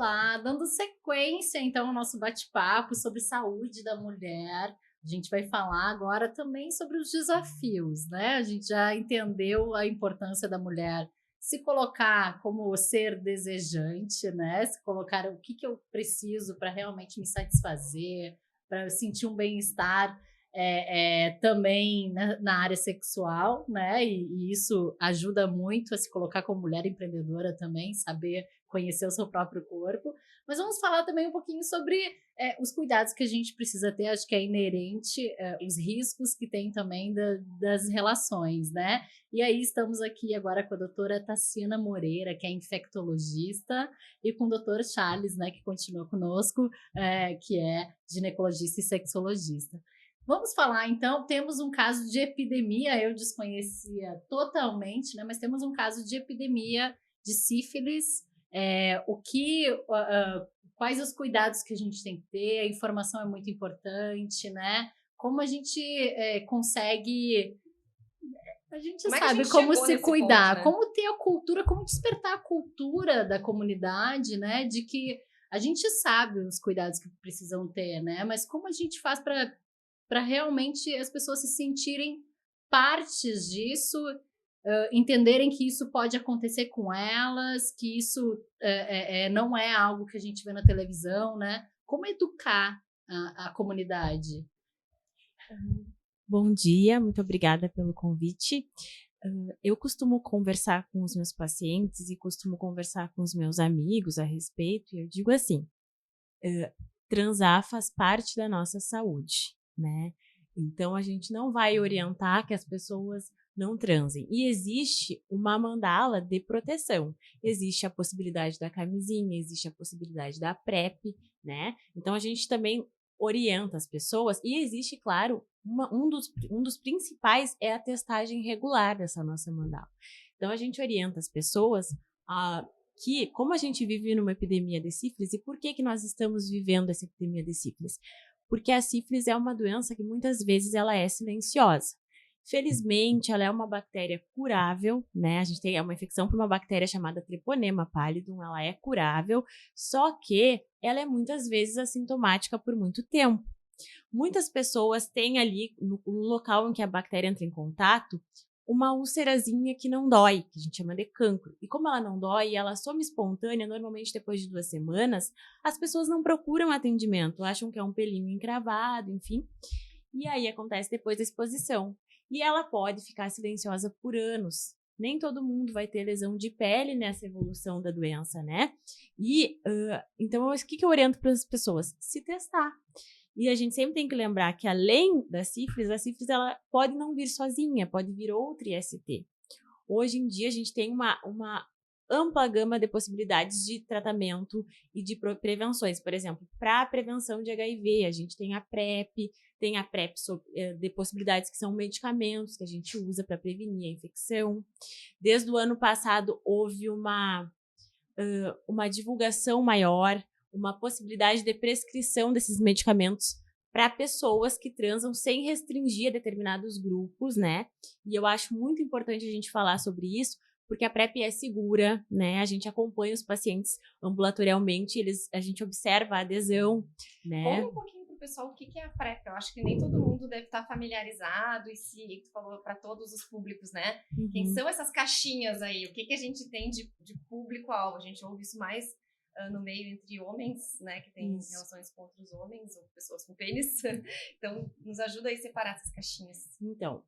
Olá, dando sequência então ao nosso bate-papo sobre saúde da mulher. A gente vai falar agora também sobre os desafios, né? A gente já entendeu a importância da mulher se colocar como ser desejante, né? Se colocar o que eu preciso para realmente me satisfazer, para eu sentir um bem-estar também na área sexual, né? E isso ajuda muito a se colocar como mulher empreendedora também, saber conhecer o seu próprio corpo. Mas vamos falar também um pouquinho sobre os cuidados que a gente precisa ter, acho que é inerente, os riscos que tem também das relações, né? E aí estamos aqui agora com a doutora Tassiana Moreira, que é infectologista, e com o doutor Charles, né, que continua conosco, que é ginecologista e sexologista. Vamos falar então, temos um caso de epidemia, eu desconhecia totalmente, né, mas temos um caso de epidemia de sífilis, quais os cuidados que a gente tem que ter, a informação é muito importante, né? Como a gente consegue. A gente Como é que a sabe gente como chegou se nesse ponto, cuidar, né? como ter a cultura, como despertar a cultura da comunidade, né? De que a gente sabe os cuidados que precisam ter, né? Mas como a gente faz para realmente as pessoas se sentirem partes disso, entenderem que isso pode acontecer com elas, que isso não é algo que a gente vê na televisão, né? Como educar a comunidade? Bom dia, muito obrigada pelo convite. Eu costumo conversar com os meus pacientes e costumo conversar com os meus amigos a respeito, e eu digo assim: transar faz parte da nossa saúde, né? Então a gente não vai orientar que as pessoas não transem. E existe uma mandala de proteção. Existe a possibilidade da camisinha, existe a possibilidade da PrEP, né? Então a gente também orienta as pessoas e existe, claro, um dos principais é a testagem regular dessa nossa mandala. Então a gente orienta as pessoas a que, como a gente vive numa epidemia de sífilis, e por que nós estamos vivendo essa epidemia de sífilis? Porque a sífilis é uma doença que muitas vezes ela é silenciosa. Felizmente, ela é uma bactéria curável, né? A gente tem uma infecção por uma bactéria chamada Treponema pallidum, ela é curável, só que ela é muitas vezes assintomática por muito tempo. Muitas pessoas têm ali, no local em que a bactéria entra em contato, uma úlcerazinha que não dói, que a gente chama de cancro. E como ela não dói e ela some espontânea, normalmente depois de 2 semanas, as pessoas não procuram atendimento, acham que é um pelinho encravado, enfim. E aí acontece depois da exposição. E ela pode ficar silenciosa por anos. Nem todo mundo vai ter lesão de pele nessa evolução da doença, né? E, então, o que eu oriento para as pessoas? Se testar. E a gente sempre tem que lembrar que, além da sífilis, a sífilis ela pode não vir sozinha, pode vir outro IST. Hoje em dia, a gente tem uma ampla gama de possibilidades de tratamento e de prevenções. Por exemplo, para a prevenção de HIV, a gente tem a PrEP de possibilidades que são medicamentos que a gente usa para prevenir a infecção. Desde o ano passado, houve uma divulgação maior, uma possibilidade de prescrição desses medicamentos para pessoas que transam sem restringir a determinados grupos, né? E eu acho muito importante a gente falar sobre isso, porque a PrEP é segura, né? A gente acompanha os pacientes ambulatorialmente, a gente observa a adesão, né? Conta um pouquinho pro pessoal o que é a PrEP. Eu acho que nem todo mundo deve estar familiarizado, e se tu falou para todos os públicos, né? Quem são essas caixinhas aí? O que a gente tem de público-alvo? A gente ouve isso mais no meio entre homens, né, que tem relações com outros homens ou pessoas com pênis. Então, nos ajuda aí a separar essas caixinhas. Então,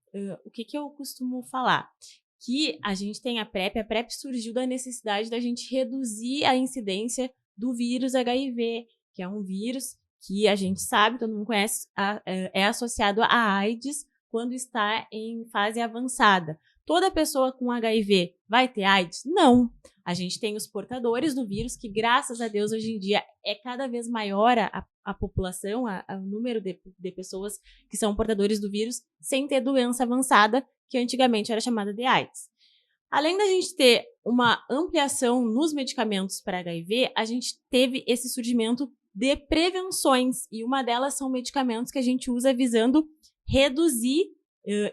o que eu costumo falar? Que a gente tem a PrEP surgiu da necessidade da gente reduzir a incidência do vírus HIV, que é um vírus que a gente sabe, todo mundo conhece, é associado à AIDS quando está em fase avançada. Toda pessoa com HIV vai ter AIDS? Não. A gente tem os portadores do vírus, que graças a Deus hoje em dia é cada vez maior a população, o número de pessoas que são portadores do vírus sem ter doença avançada, que antigamente era chamada de AIDS. Além da gente ter uma ampliação nos medicamentos para HIV, a gente teve esse surgimento de prevenções, e uma delas são medicamentos que a gente usa visando reduzir,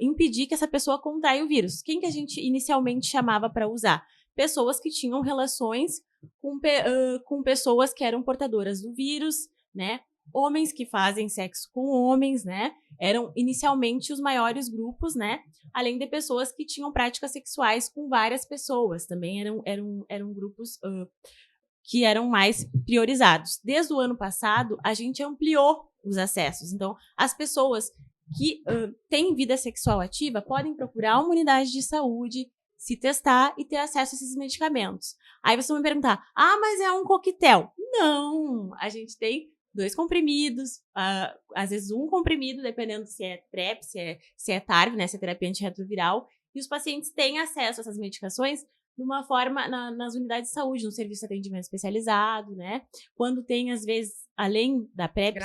impedir que essa pessoa contraia o vírus. Quem que a gente inicialmente chamava para usar? pessoas que tinham relações com pessoas que eram portadoras do vírus, né? Homens que fazem sexo com homens, né? Eram inicialmente os maiores grupos, né? Além de pessoas que tinham práticas sexuais com várias pessoas, também eram grupos que eram mais priorizados. Desde o ano passado, a gente ampliou os acessos. Então, as pessoas que têm vida sexual ativa podem procurar uma unidade de saúde, se testar e ter acesso a esses medicamentos. Aí vocês vão me perguntar, mas é um coquetel. Não, a gente tem 2 comprimidos, às vezes um comprimido, dependendo se é PrEP, se é TARV, né, se é terapia antirretroviral, e os pacientes têm acesso a essas medicações de uma forma nas unidades de saúde, no serviço de atendimento especializado, né? Quando tem, às vezes, além da PrEP,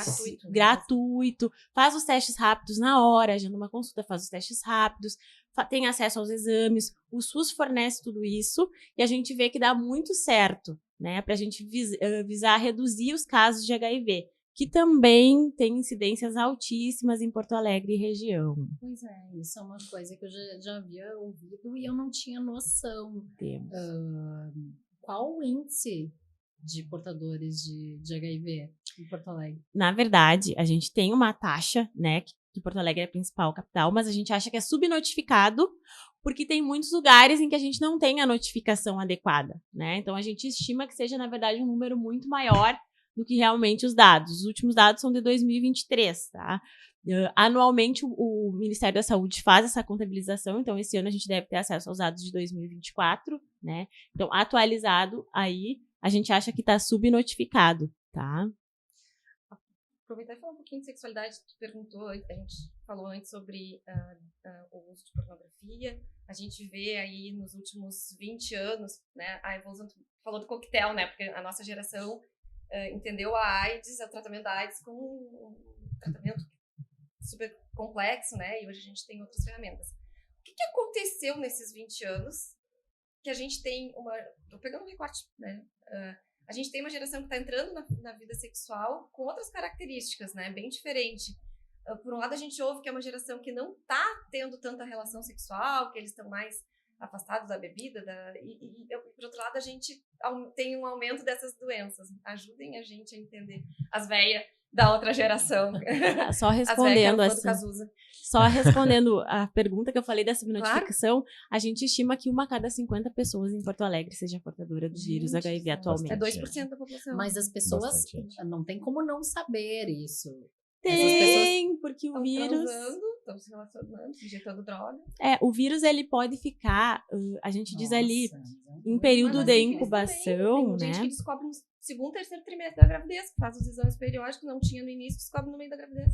gratuito, faz os testes rápidos na hora, agenda uma consulta, faz os testes rápidos, tem acesso aos exames, o SUS fornece tudo isso e a gente vê que dá muito certo, né? Para a gente visar reduzir os casos de HIV, que também tem incidências altíssimas em Porto Alegre e região. Pois é, isso é uma coisa que eu já havia ouvido e eu não tinha noção. Qual o índice de portadores de HIV em Porto Alegre? Na verdade, a gente tem uma taxa, né, que Porto Alegre é a principal capital, mas a gente acha que é subnotificado porque tem muitos lugares em que a gente não tem a notificação adequada, né? Então, a gente estima que seja, na verdade, um número muito maior do que realmente os dados. Os últimos dados são de 2023, tá? Anualmente, o Ministério da Saúde faz essa contabilização, então esse ano a gente deve ter acesso aos dados de 2024, né? Então, atualizado aí, a gente acha que está subnotificado, tá? Aproveitar e falar um pouquinho de sexualidade, tu perguntou, a gente falou antes sobre o uso de pornografia, a gente vê aí nos últimos 20 anos, né, a evolução, tu falou do coquetel, né, porque a nossa geração entendeu a AIDS, o tratamento da AIDS como um tratamento super complexo, né, e hoje a gente tem outras ferramentas. O que aconteceu nesses 20 anos que a gente tem tô pegando um recorte, né, a gente tem uma geração que está entrando na vida sexual com outras características, né? Bem diferente. Por um lado, a gente ouve que é uma geração que não está tendo tanta relação sexual, que eles estão mais afastados da bebida. Por outro lado, a gente tem um aumento dessas doenças. Ajudem a gente a entender as velhas da outra geração. Só respondendo a pergunta que eu falei da subnotificação, claro. A gente estima que 1 a cada 50 pessoas em Porto Alegre seja portadora do vírus HIV atualmente. É 2% da população. Mas as pessoas não tem como não saber isso. Tem, porque o vírus... Estão se relacionando, injetando droga. O vírus, ele pode ficar, a gente diz ali, em período de incubação, tem né? gente que descobre no segundo, terceiro trimestre da gravidez, que faz os exames periódicos, não tinha no início, descobre no meio da gravidez.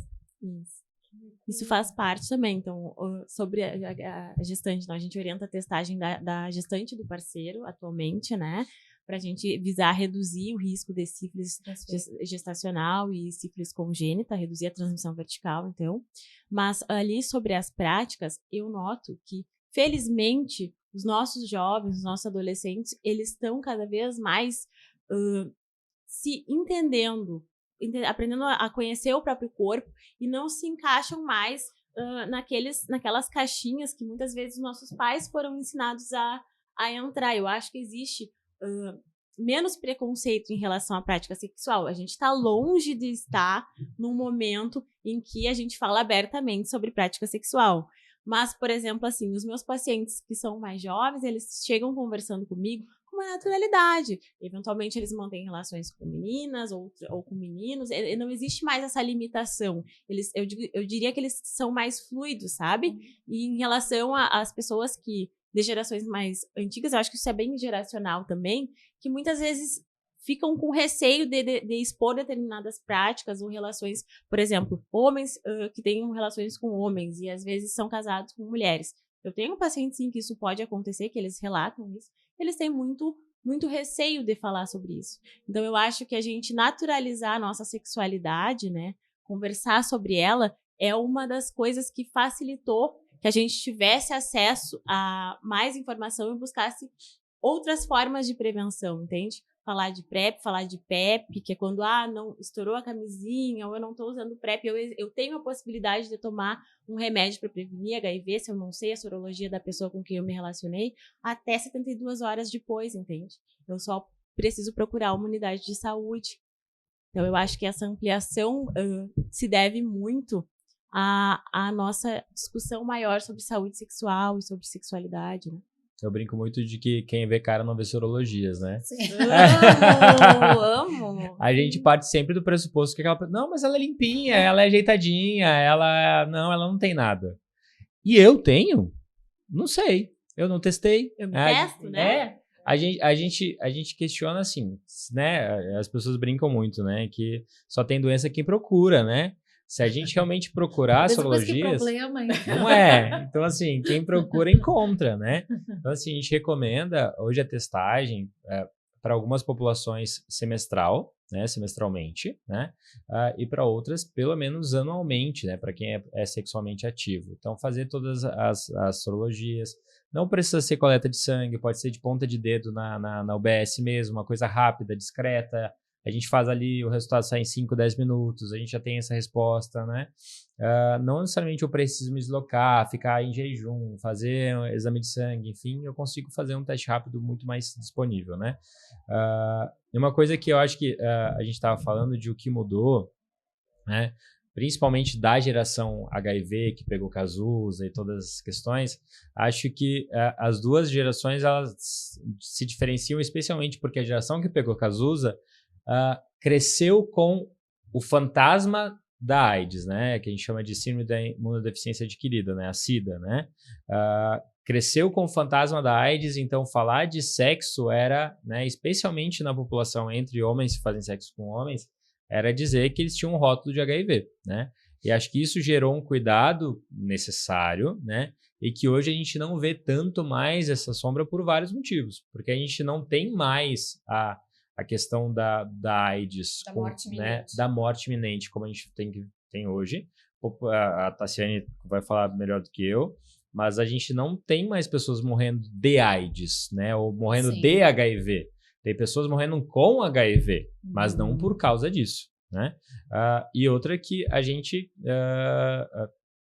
Isso faz parte também. Então, sobre a gestante, a gente orienta a testagem da gestante do parceiro atualmente, né? Para a gente visar reduzir o risco de sífilis gestacional e sífilis congênita, reduzir a transmissão vertical, então. Mas ali sobre as práticas, eu noto que, felizmente, os nossos jovens, os nossos adolescentes, eles estão cada vez mais se entendendo, aprendendo a conhecer o próprio corpo e não se encaixam mais naquelas caixinhas que muitas vezes os nossos pais foram ensinados a entrar. Eu acho que existe menos preconceito em relação à prática sexual. A gente está longe de estar num momento em que a gente fala abertamente sobre prática sexual. Mas, por exemplo, assim, os meus pacientes que são mais jovens, eles chegam conversando comigo com uma naturalidade. Eventualmente, eles mantêm relações com meninas ou com meninos. Não existe mais essa limitação. Eu diria que eles são mais fluidos, sabe? E em relação às pessoas que de gerações mais antigas, eu acho que isso é bem geracional também, que muitas vezes ficam com receio de expor determinadas práticas ou relações, por exemplo, homens que têm relações com homens e às vezes são casados com mulheres. Eu tenho pacientes em que isso pode acontecer, que eles relatam isso, eles têm muito receio de falar sobre isso. Então, eu acho que a gente naturalizar a nossa sexualidade, né, conversar sobre ela, é uma das coisas que facilitou que a gente tivesse acesso a mais informação e buscasse outras formas de prevenção, entende? falar de PrEP, falar de PEP, que é quando, não, estourou a camisinha, ou eu não estou usando PrEP, eu tenho a possibilidade de tomar um remédio para prevenir HIV, se eu não sei a sorologia da pessoa com quem eu me relacionei, até 72 horas depois, entende? Eu só preciso procurar uma unidade de saúde. Então, eu acho que essa ampliação se deve muito à nossa discussão maior sobre saúde sexual e sobre sexualidade, né? Eu brinco muito de que quem vê cara não vê sorologias, né? Sim. Amo! A gente parte sempre do pressuposto que aquela... Não, mas ela é limpinha, ela é ajeitadinha, ela não tem nada. E eu tenho? Não sei. Eu não testei. Eu me testo, né? A gente questiona assim, né? As pessoas brincam muito, né? Que só tem doença quem procura, né? Se a gente realmente procurar sorologias... problema, então. Não é. Então, assim, quem procura encontra, né? Então, assim, a gente recomenda hoje a testagem para algumas populações semestral, né? Semestralmente, né? E para outras, pelo menos anualmente, né? Para quem é sexualmente ativo. Então, fazer todas as sorologias. Não precisa ser coleta de sangue, pode ser de ponta de dedo na UBS mesmo, uma coisa rápida, discreta. A gente faz ali, o resultado sai em 5, 10 minutos, a gente já tem essa resposta, né? Não necessariamente eu preciso me deslocar, ficar em jejum, fazer um exame de sangue, enfim, eu consigo fazer um teste rápido muito mais disponível, né? E uma coisa que eu acho que a gente estava falando de o que mudou, né? Principalmente da geração HIV, que pegou Cazuza e todas as questões, acho que as duas gerações elas se diferenciam especialmente porque a geração que pegou Cazuza cresceu com o fantasma da AIDS, né? Que a gente chama de síndrome da imunodeficiência adquirida, né? A SIDA, né? Cresceu com o fantasma da AIDS, então falar de sexo era, né, especialmente na população entre homens que fazem sexo com homens, era dizer que eles tinham um rótulo de HIV, né? E acho que isso gerou um cuidado necessário, né? E que hoje a gente não vê tanto mais essa sombra por vários motivos. Porque a gente não tem mais a questão da AIDS, da morte iminente, como a gente tem hoje. A Tassiane vai falar melhor do que eu, mas a gente não tem mais pessoas morrendo de AIDS, né? Ou morrendo de HIV. Tem pessoas morrendo com HIV, mas não por causa disso, né? E outra que a gente...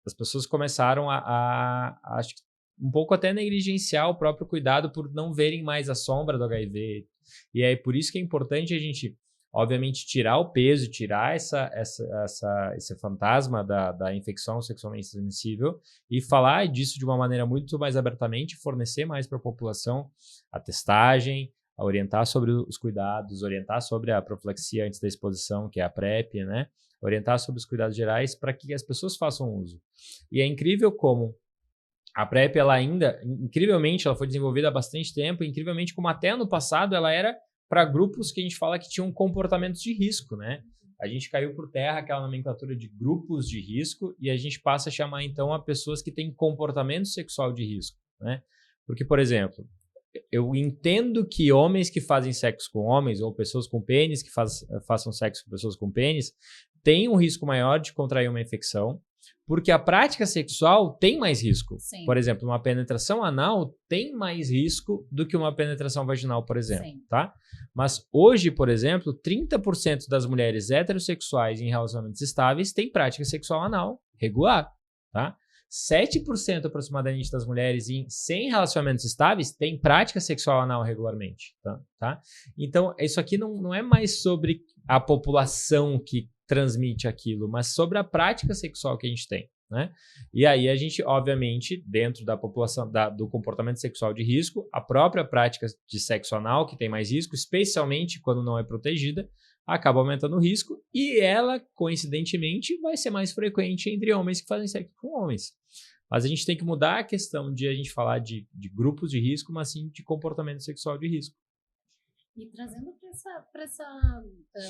as pessoas começaram acho que um pouco até negligenciar o próprio cuidado por não verem mais a sombra do HIV. E é por isso que é importante a gente, obviamente, tirar o peso, tirar esse fantasma da infecção sexualmente transmissível e falar disso de uma maneira muito mais abertamente, fornecer mais para a população a testagem, a orientar sobre os cuidados, orientar sobre a profilaxia antes da exposição, que é a PrEP, né? Orientar sobre os cuidados gerais para que as pessoas façam uso. E é incrível como a PrEP, incrivelmente, ela foi desenvolvida há bastante tempo, incrivelmente como até ano passado ela era para grupos que a gente fala que tinham comportamentos de risco, né? A gente caiu por terra aquela nomenclatura de grupos de risco e a gente passa a chamar, então, a pessoas que têm comportamento sexual de risco, né? Porque, por exemplo, eu entendo que homens que fazem sexo com homens ou pessoas com pênis que façam sexo com pessoas com pênis têm um risco maior de contrair uma infecção, porque a prática sexual tem mais risco. Sim. Por exemplo, uma penetração anal tem mais risco do que uma penetração vaginal, por exemplo. Sim. Tá? Mas hoje, por exemplo, 30% das mulheres heterossexuais em relacionamentos estáveis têm prática sexual anal regular. Tá? 7% aproximadamente das mulheres sem relacionamentos estáveis têm prática sexual anal regularmente. Tá? Então, isso aqui não é mais sobre a população que transmite aquilo, mas sobre a prática sexual que a gente tem, né? E aí a gente, obviamente, dentro da população do comportamento sexual de risco, a própria prática de sexo anal, que tem mais risco, especialmente quando não é protegida, acaba aumentando o risco e ela, coincidentemente, vai ser mais frequente entre homens que fazem sexo com homens. Mas a gente tem que mudar a questão de a gente falar de grupos de risco, mas sim de comportamento sexual de risco. E trazendo para essa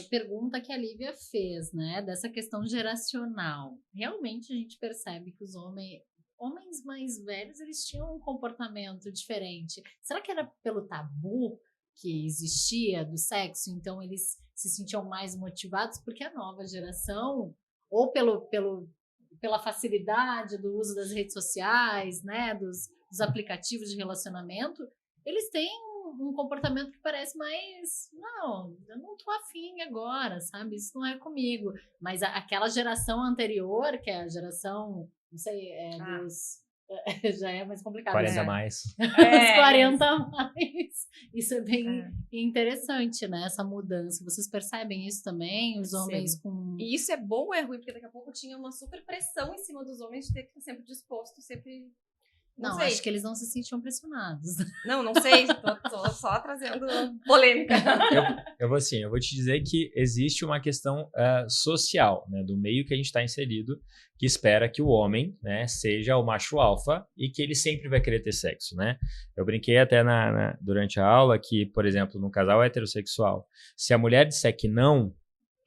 pergunta que a Lívia fez, né, dessa questão geracional, realmente a gente percebe que os homens mais velhos, eles tinham um comportamento diferente. Será que era pelo tabu que existia do sexo, então eles se sentiam mais motivados? Porque a nova geração, ou pela facilidade do uso das redes sociais, né, dos aplicativos de relacionamento, eles têm um comportamento que parece mais, não, eu não tô afim agora, sabe? Isso não é comigo. Mas aquela geração anterior, que é a geração, não sei, dos... já é mais complicado. 40 a mais. Os 40 a mais. Isso é bem interessante, né? Essa mudança. Vocês percebem isso também? Os homens com... E isso é bom ou é ruim? Porque daqui a pouco tinha uma super pressão em cima dos homens de ter que estar sempre disposto, sempre... Não, sei. acho que eles não se sentiam pressionados. Não sei. Tô só trazendo polêmica. Eu vou te dizer que existe uma questão social, né, do meio que a gente está inserido, que espera que o homem, né, seja o macho alfa e que ele sempre vai querer ter sexo, né? Eu brinquei até durante a aula que, por exemplo, no casal heterossexual, se a mulher disser que não,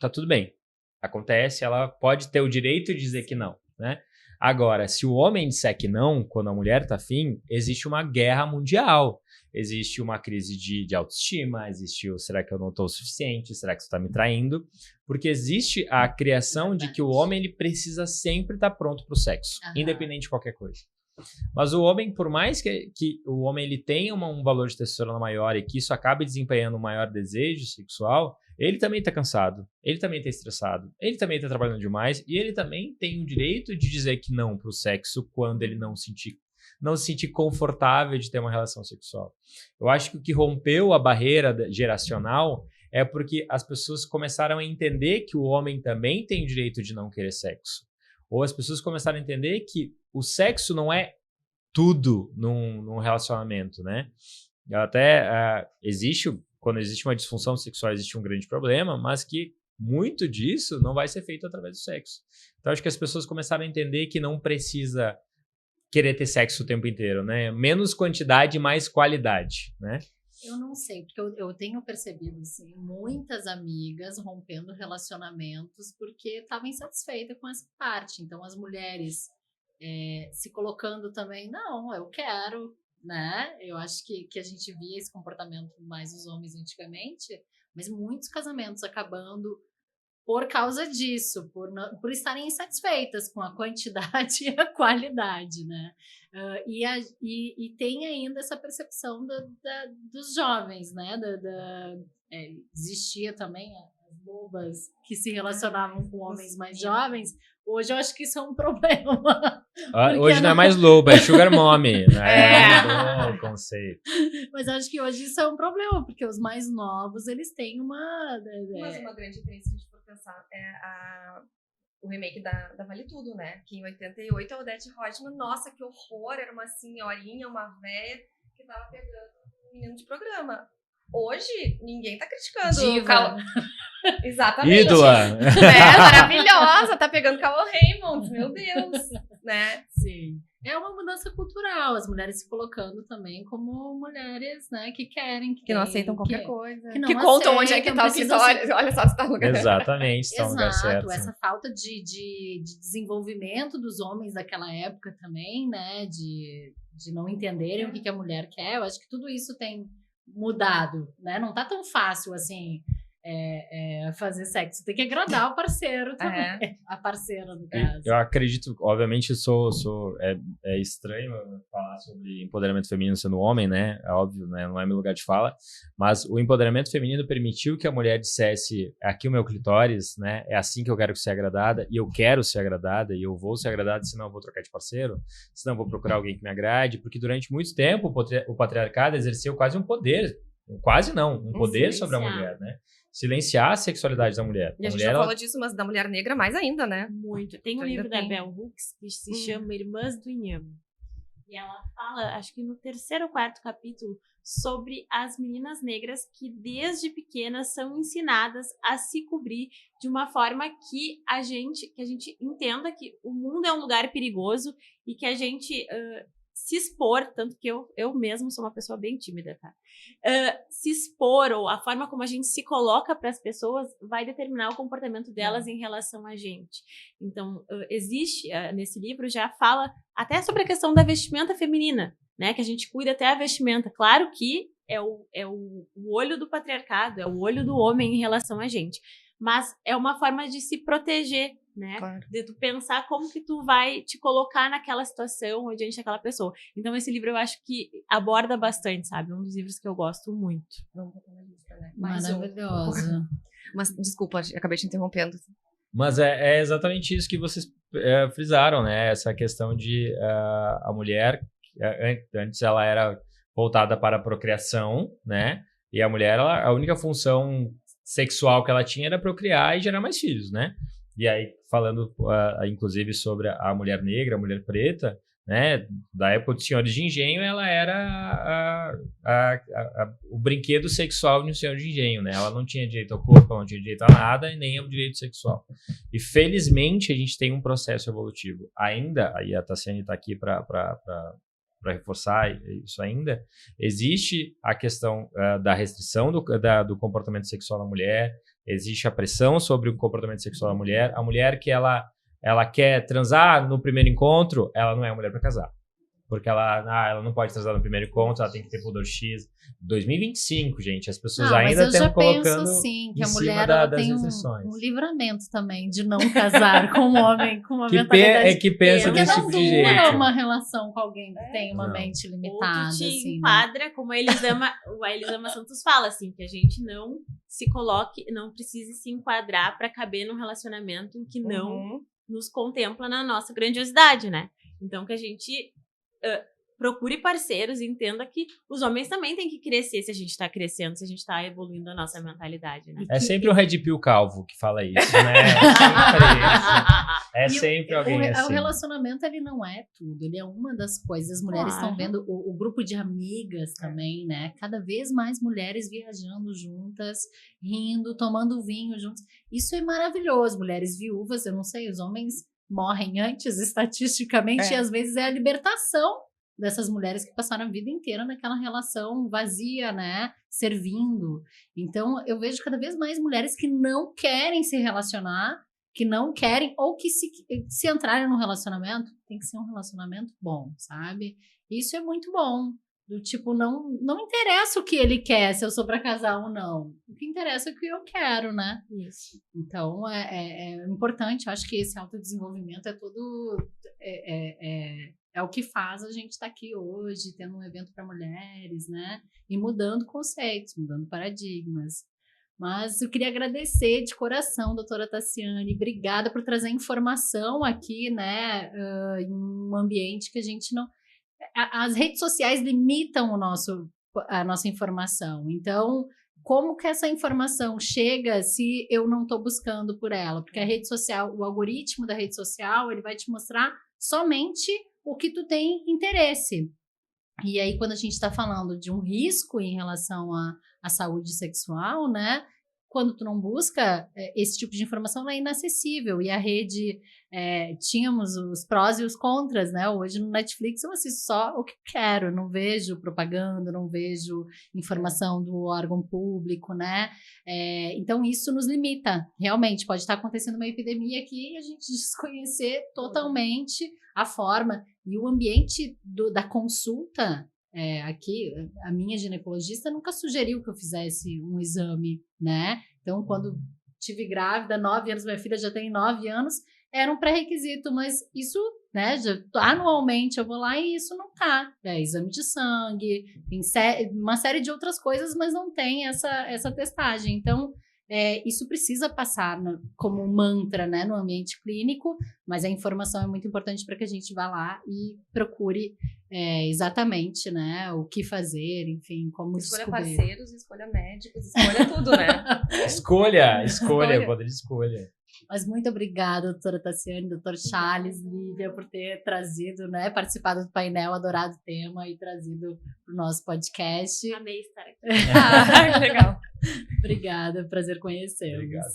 tá tudo bem. Acontece, ela pode ter o direito de dizer que não, né? Agora, se o homem disser que não, quando a mulher tá afim, existe uma guerra mundial. Existe uma crise de autoestima, existe o será que eu não tô o suficiente, será que você tá me traindo? Porque existe a criação de que o homem ele precisa sempre estar pronto pro sexo, independente de qualquer coisa. Mas o homem, por mais que o homem ele tenha um valor de testosterona maior e que isso acabe desempenhando um maior desejo sexual, ele também tá cansado, ele também tá estressado, ele também tá trabalhando demais e ele também tem o direito de dizer que não pro sexo quando ele não se sentir confortável de ter uma relação sexual. Eu acho que o que rompeu a barreira geracional é porque as pessoas começaram a entender que o homem também tem o direito de não querer sexo. Ou as pessoas começaram a entender que o sexo não é tudo num relacionamento, né? Até quando existe uma disfunção sexual, existe um grande problema, mas que muito disso não vai ser feito através do sexo. Então, acho que as pessoas começaram a entender que não precisa querer ter sexo o tempo inteiro, né? Menos quantidade, mais qualidade, né? Eu não sei, porque eu tenho percebido, assim, muitas amigas rompendo relacionamentos porque estavam insatisfeitas com essa parte. Então, as mulheres se colocando também, não, eu quero, né? Eu acho que a gente via esse comportamento mais dos homens antigamente, mas muitos casamentos acabando por causa disso, por estarem insatisfeitas com a quantidade e a qualidade, né? E tem ainda essa percepção dos jovens, né? Existia também as bobas que se relacionavam com homens mais jovens. Hoje eu acho que isso é um problema. Hoje não é mais lobo, é sugar mommy. É o conceito. Mas eu acho que hoje isso é um problema, porque os mais novos, eles têm uma... Mas uma grande diferença, se a gente for pensar, o remake da Vale Tudo, né? Que em 88 a Odete Roitman, nossa, que horror, era uma senhorinha, uma véia que tava pegando um menino de programa. Hoje, ninguém tá criticando. Diva. Exatamente. Ídola. Maravilhosa, tá pegando Cauã Raymond, meu Deus, né? Sim. É uma mudança cultural, as mulheres se colocando também como mulheres, né, que querem... Que não aceitam qualquer coisa. Que contam onde é que tá o clitóris. Olha só se tá no lugar. Exatamente, está no lugar certo. Exato, essa falta de desenvolvimento dos homens daquela época também, né, de não entenderem o que a mulher quer. Eu acho que tudo isso tem mudado, né, não tá tão fácil assim... fazer sexo, tem que agradar o parceiro também, a parceira no caso. Eu acredito, obviamente é estranho falar sobre empoderamento feminino sendo homem, né, é óbvio, né, não é meu lugar de fala, mas o empoderamento feminino permitiu que a mulher dissesse, aqui o meu clitóris, né, é assim que eu quero ser agradada, e eu quero ser agradada, e eu vou ser agradada, senão eu vou trocar de parceiro, senão eu vou procurar alguém que me agrade, porque durante muito tempo o patriarcado exerceu quase um poder, quase não, um poder sobre a mulher, né? Silenciar a sexualidade da mulher. E a gente já falou disso, mas da mulher negra mais ainda, né? Muito. Tem um livro da Bell Hooks que se chama Irmãs do Inhame. E ela fala, acho que no 3º ou 4º capítulo, sobre as meninas negras que desde pequenas são ensinadas a se cobrir de uma forma que a gente entenda que o mundo é um lugar perigoso e que a gente... se expor, tanto que eu mesmo sou uma pessoa bem tímida, tá? Se expor, ou a forma como a gente se coloca para as pessoas, vai determinar o comportamento delas em relação a gente. Então, existe, nesse livro já fala até sobre a questão da vestimenta feminina, né? Que a gente cuida até a vestimenta. Claro que é o olho do patriarcado, é o olho do homem em relação a gente. Mas é uma forma de se proteger né? Claro. De tu pensar como que tu vai te colocar naquela situação ou diante daquela pessoa. Então, esse livro eu acho que aborda bastante, sabe? É um dos livros que eu gosto muito. Vamos botar na lista, né? Mais um. Maravilhosa. Mas, desculpa, acabei te interrompendo. Mas é exatamente isso que vocês frisaram, né? Essa questão de a mulher, antes ela era voltada para a procriação, né? E a mulher, a única função sexual que ela tinha era procriar e gerar mais filhos, né? E aí, falando, inclusive, sobre a mulher negra, a mulher preta, né? Da época dos senhores de engenho, ela era o brinquedo sexual de um senhor de engenho, né? Ela não tinha direito ao corpo, ela não tinha direito a nada e nem ao direito sexual. E, felizmente, a gente tem um processo evolutivo. Ainda, aí a Tassiane está aqui para reforçar isso ainda, existe a questão da restrição do comportamento sexual da mulher, existe a pressão sobre o comportamento sexual da mulher. A mulher que ela quer transar no primeiro encontro, ela não é a mulher para casar. Porque ela não pode transar no primeiro encontro, ela tem que ter pudor X. 2025, gente, as pessoas ainda estão colocando penso, assim, que em a mulher cima ela das tem restrições. um livramento também de não casar com um homem com uma Que mentalidade que pensa porque desse não tipo de dura jeito. uma relação com alguém que tem uma Não. mente Ou limitada, tu te assim, né? enquadra, como a Elisama Santos fala, assim, que a gente não se coloque, não precise se enquadrar para caber num relacionamento em que não nos contempla na nossa grandiosidade, né? Então, que a gente procure parceiros e entenda que os homens também têm que crescer se a gente tá crescendo, se a gente tá evoluindo a nossa mentalidade, né? É sempre um Red Pill calvo que fala isso, né? É sempre alguém O assim. relacionamento, ele não é tudo, ele é uma das coisas. As mulheres estão vendo o grupo de amigas também, né? Cada vez mais mulheres viajando juntas, rindo, tomando vinho juntos. Isso é maravilhoso. Mulheres viúvas, eu não sei, os homens morrem antes, estatisticamente, e às vezes é a libertação dessas mulheres que passaram a vida inteira naquela relação vazia, né? Servindo. Então, eu vejo cada vez mais mulheres que não querem se relacionar, que não querem, ou que se entrarem no relacionamento, tem que ser um relacionamento bom, sabe? Isso é muito bom. Do tipo, não interessa o que ele quer, se eu sou para casar ou não. O que interessa é o que eu quero, né? Isso. Então, é importante. Eu acho que esse autodesenvolvimento é todo... É o que faz a gente estar aqui hoje, tendo um evento para mulheres, né? E mudando conceitos, mudando paradigmas. Mas eu queria agradecer de coração, doutora Tassiane. Obrigada por trazer informação aqui, né? Em um ambiente que a gente não... As redes sociais limitam a nossa informação. Então, como que essa informação chega se eu não estou buscando por ela? Porque a rede social, o algoritmo da rede social, ele vai te mostrar somente o que tu tem interesse. E aí, quando a gente está falando de um risco em relação à saúde sexual, né? Quando tu não busca esse tipo de informação, ela é inacessível. E a rede, tínhamos os prós e os contras, né? Hoje no Netflix eu assisto só o que quero, não vejo propaganda, não vejo informação do órgão público, né? Então isso nos limita. Realmente, pode estar acontecendo uma epidemia aqui e a gente desconhecer totalmente a forma. E o ambiente da consulta... aqui, a minha ginecologista nunca sugeriu que eu fizesse um exame, né? Então, quando tive grávida, 9 anos, minha filha já tem 9 anos, era um pré-requisito, mas isso, né, anualmente eu vou lá e isso não tá. Exame de sangue, tem uma série de outras coisas, mas não tem essa testagem. Então, isso precisa passar como um mantra, né, no ambiente clínico, mas a informação é muito importante para que a gente vá lá e procure exatamente, né, o que fazer, enfim, como escolha descobrir. Parceiros, escolha médicos, escolha tudo, né? Escolha, poder de escolha. Mas muito obrigada, doutora Tassiane, doutor Charles, Lívia, por ter trazido, né, participado do painel, adorado o tema e trazido para o nosso podcast. Amei estar aqui. Que legal. Obrigada, prazer conhecê-los. Obrigado.